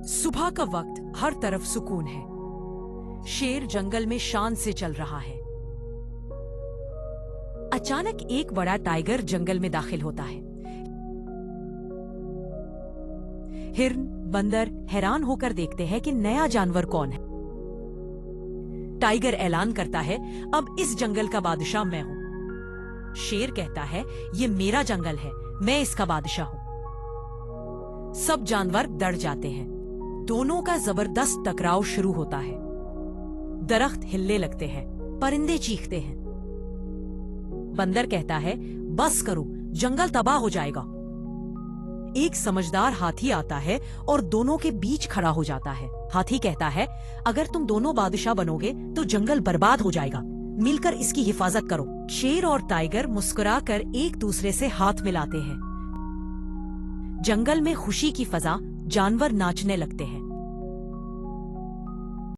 सुबह का वक्त, हर तरफ सुकून है। शेर जंगल में शान से चल रहा है। अचानक एक बड़ा टाइगर जंगल में दाखिल होता है। हिरन, बंदर हैरान होकर देखते हैं कि नया जानवर कौन है। टाइगर ऐलान करता है, अब इस जंगल का बादशाह मैं हूं। शेर कहता है, ये मेरा जंगल है, मैं इसका बादशाह हूं। सब जानवर डर जाते हैं। दोनों का जबरदस्त टकराव शुरू होता है। दरख्त हिलने लगते हैं, परिंदे चीखते हैं। बंदर कहता है, बस करो, जंगल तबाह हो जाएगा। एक समझदार हाथी आता है और दोनों के बीच खड़ा हो जाता है। हाथी कहता है, अगर तुम दोनों बादशाह बनोगे तो जंगल बर्बाद हो जाएगा, मिलकर इसकी हिफाजत करो। शेर और टाइगर मुस्कुराकर एक दूसरे से हाथ मिलाते हैं। जंगल में खुशी की फजा, जानवर नाचने लगते हैं।